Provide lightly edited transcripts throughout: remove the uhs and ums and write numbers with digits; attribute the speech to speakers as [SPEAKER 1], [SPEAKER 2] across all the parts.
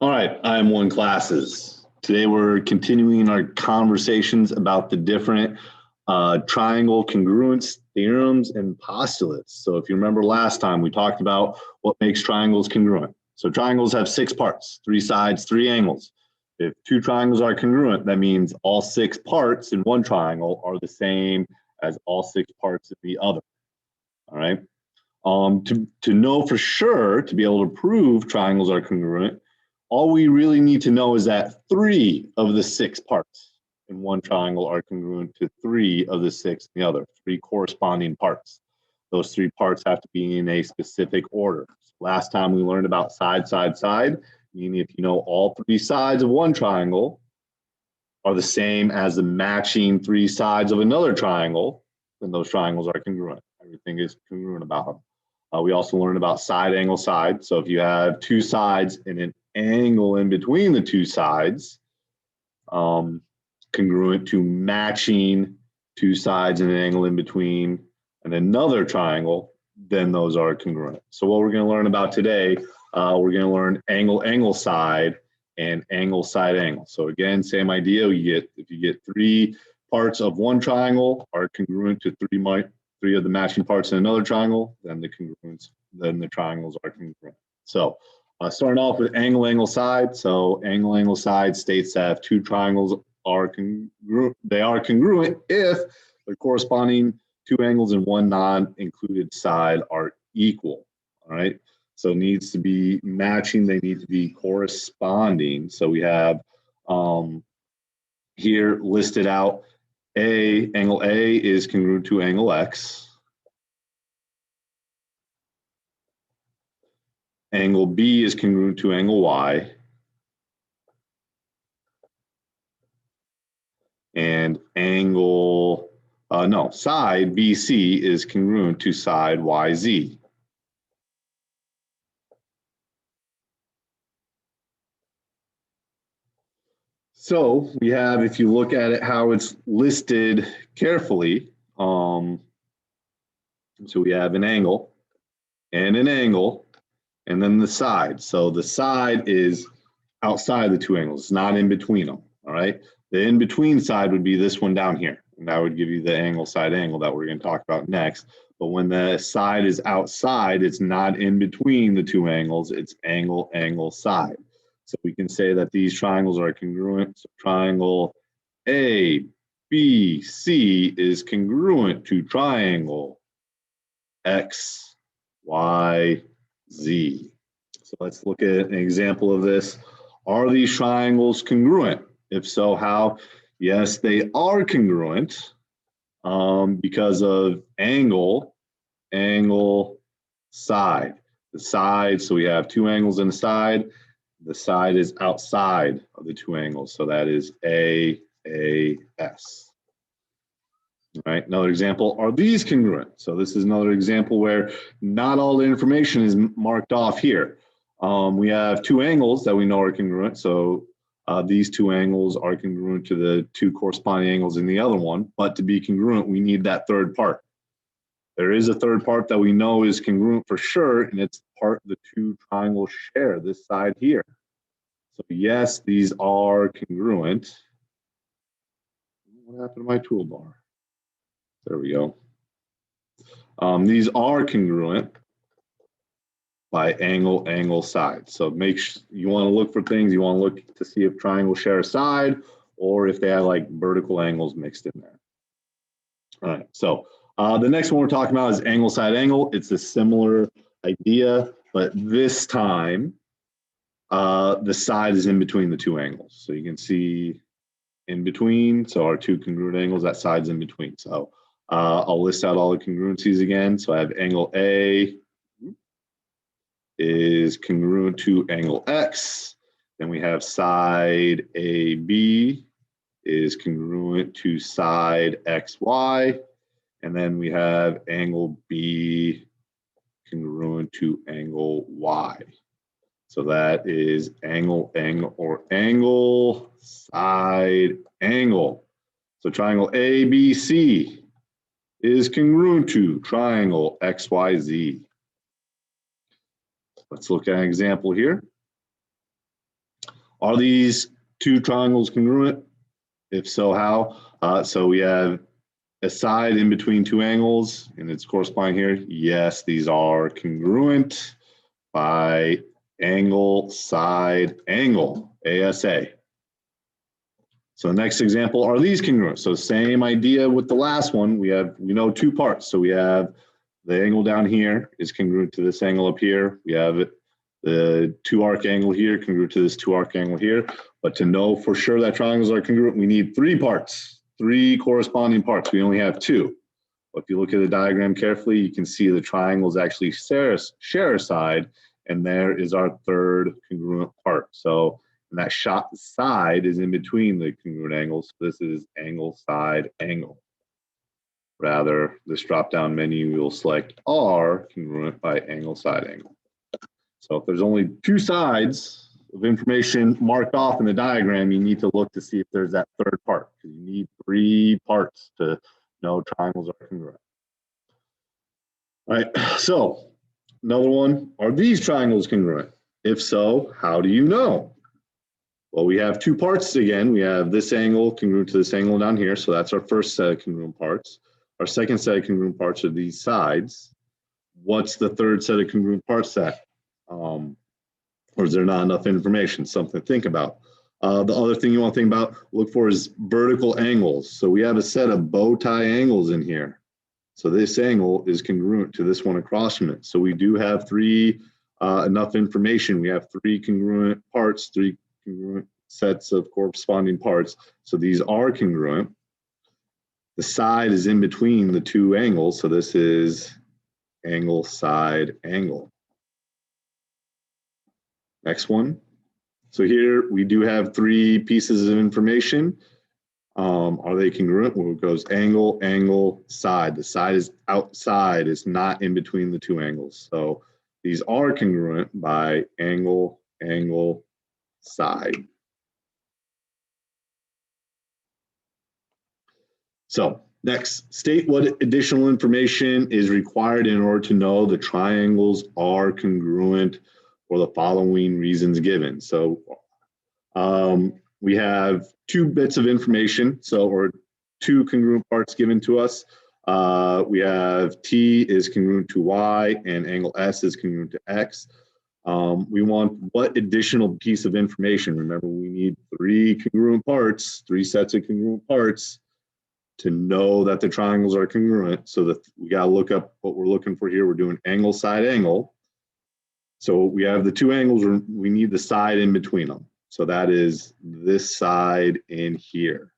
[SPEAKER 1] All right, IM1 classes. Today we're continuing our conversations about the different triangle congruence theorems and postulates. So if you remember last time, we talked about what makes triangles congruent. So triangles have 6 parts, 3 sides, 3 angles. If 2 triangles are congruent, that means all 6 parts in one triangle are the same as all 6 parts in the other. All right. To know for sure, to be able to prove triangles are congruent, all we really need to know is that 3 of the 6 parts in one triangle are congruent to 3 of the 6 in the other, 3 corresponding parts. Those 3 parts have to be in a specific order. So last time we learned about side, side, side, meaning if you know all 3 sides of one triangle are the same as the matching 3 sides of another triangle, then those triangles are congruent. Everything is congruent about them. We also learned about side, angle, side. So if you have 2 sides and an angle in between the 2 sides, congruent to matching 2 sides and an angle in between and another triangle, then those are congruent. So what we're going to learn about today, we're going to learn angle, angle, side, and angle, side, angle. So again, same idea. If you get 3 parts of one triangle are congruent to 3 of the matching parts in another triangle, then the triangles are congruent. So starting off with angle, angle, side. So angle, angle, side states that if 2 triangles are congruent, they are congruent if the corresponding 2 angles and 1 non-included side are equal. All right. So it needs to be matching. They need to be corresponding. So we have here listed out angle A is congruent to angle X. Angle B is congruent to angle Y. And side BC is congruent to side YZ. So we have, if you look at it, how it's listed carefully. So we have an angle, and then the side. So the side is outside the 2 angles, it's not in between them. All right. The in between side would be this one down here, and that would give you the angle, side, angle that we're going to talk about next. But when the side is outside, it's not in between the 2 angles, it's angle, angle, side. So we can say that these triangles are congruent. So triangle ABC is congruent to triangle XYZ. So let's look at an example of this. Are these triangles congruent? If so, how? Yes, they are congruent because of angle, angle, side. The side, so we have 2 angles in the side. The side is outside of the 2 angles, so that is AAS. All right, another example, are these congruent? So this is another example where not all the information is marked off here. We have 2 angles that we know are congruent, so these 2 angles are congruent to the 2 corresponding angles in the other one, but to be congruent, we need that third part. There is a third part that we know is congruent for sure, and it's the part the 2 triangles share, this side here. So yes, these are congruent. What happened to my toolbar? There we go. These are congruent by angle, angle, side. So you want to look for things, you want to look to see if triangles share a side or if they have like vertical angles mixed in there. All right, so the next one we're talking about is angle, side, angle. It's a similar idea, but this time the side is in between the 2 angles. So you can see in between, so our 2 congruent angles, that side's in between. So I'll list out all the congruencies again. So I have angle A is congruent to angle X. Then we have side AB is congruent to side XY. And then we have angle B congruent to angle Y. So that is angle, angle, or angle, side, angle. So triangle ABC is congruent to triangle XYZ. Let's look at an example here. Are these two triangles congruent? If so, how? So we have a side in between two angles, and it's corresponding here. Yes, these are congruent by angle, side, angle, ASA. So next example, are these congruent? So same idea with the last one. We know two parts. So we have the angle down here is congruent to this angle up here. We have the two arc angle here congruent to this two arc angle here. But to know for sure that triangles are congruent, we need three parts, three corresponding parts. We only have two. But if you look at the diagram carefully, you can see the triangles actually share a side, and there is our third congruent part. So and that side is in between the congruent angles. So this is angle, side, angle. Rather, this drop-down menu, we will select R congruent by angle, side, angle. So if there's only two sides of information marked off in the diagram, you need to look to see if there's that third part, because you need three parts to know triangles are congruent. All right, so another one, are these triangles congruent? If so, how do you know? Well, we have two parts again. We have this angle congruent to this angle down here. So that's our first set of congruent parts. Our second set of congruent parts are these sides. What's the third set of congruent parts set? Or is there not enough information? Something to think about. The other thing you want to think about, look for is vertical angles. So we have a set of bow tie angles in here. So this angle is congruent to this one across from it. So we do have enough information. We have three congruent parts, three congruent sets of corresponding parts. So these are congruent. The side is in between the two angles. So this is angle, side, angle. Next one. So here we do have three pieces of information. Are they congruent? Well, it goes angle, angle, side. The side is outside, it's not in between the two angles. So these are congruent by angle, angle, side. So next, state what additional information is required in order to know the triangles are congruent for the following reasons given. So we have two bits of information, or two congruent parts given to us. We have T is congruent to Y and angle S is congruent to X. We want what additional piece of information? Remember, we need three congruent parts, three sets of congruent parts to know that the triangles are congruent. So that we got to look up what we're looking for here. We're doing angle, side, angle. So we have the two angles, we need the side in between them. So that is this side in here.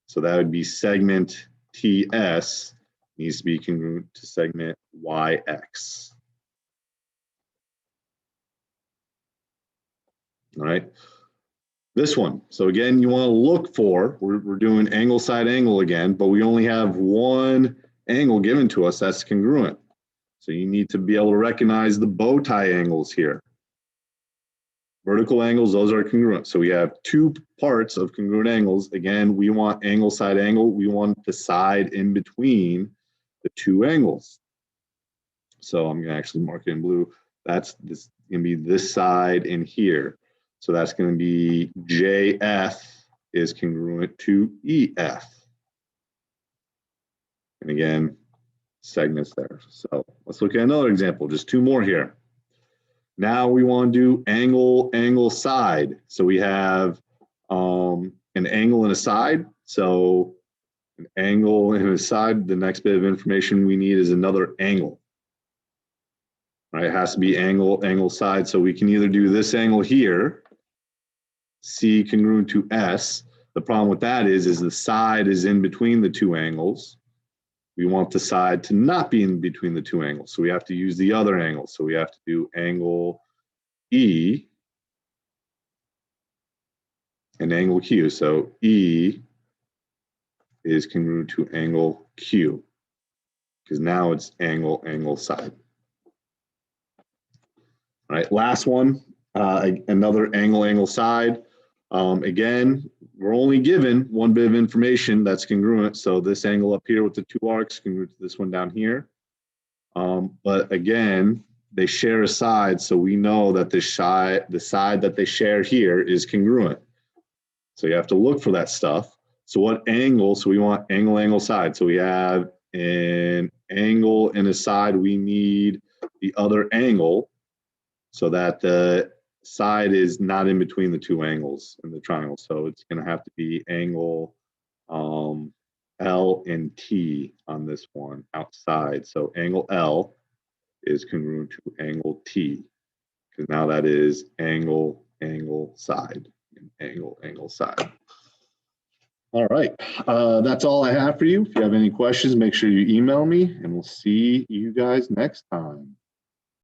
[SPEAKER 1] So that would be segment TS needs to be congruent to segment YX. All right. This one. So again, you want to look for, we're doing angle, side, angle again, but we only have one angle given to us that's congruent. So you need to be able to recognize the bow tie angles here. Vertical angles, those are congruent. So we have two parts of congruent angles. Again, we want angle, side, angle. We want the side in between the two angles. So I'm going to actually mark it in blue. That's this going to be this side in here. So that's going to be JF is congruent to EF. And again, segments there. So let's look at another example, just two more here. Now we want to do angle, angle, side. So we have an angle and a side. So an angle and a side, the next bit of information we need is another angle. Right, it has to be angle, angle, side. So we can either do this angle here, C congruent to S. The problem with that is the side is in between the two angles. We want the side to not be in between the two angles. So we have to use the other angle. So we have to do angle E and angle Q. So E is congruent to angle Q because now it's angle, angle, side. All right, last one, another angle, angle, side. Again, we're only given one bit of information that's congruent. So this angle up here with the two arcs congruent to this one down here. But again, they share a side, so we know that the side that they share here is congruent. So you have to look for that stuff. So what angle? So we want angle, angle, side. So we have an angle and a side. We need the other angle so that the side is not in between the two angles in the triangle. So it's going to have to be angle L and T on this one outside. So angle L is congruent to angle T, because now that is angle, angle, side, and angle, angle, side. All right, that's all I have for you. If you have any questions, make sure you email me, and we'll see you guys next time.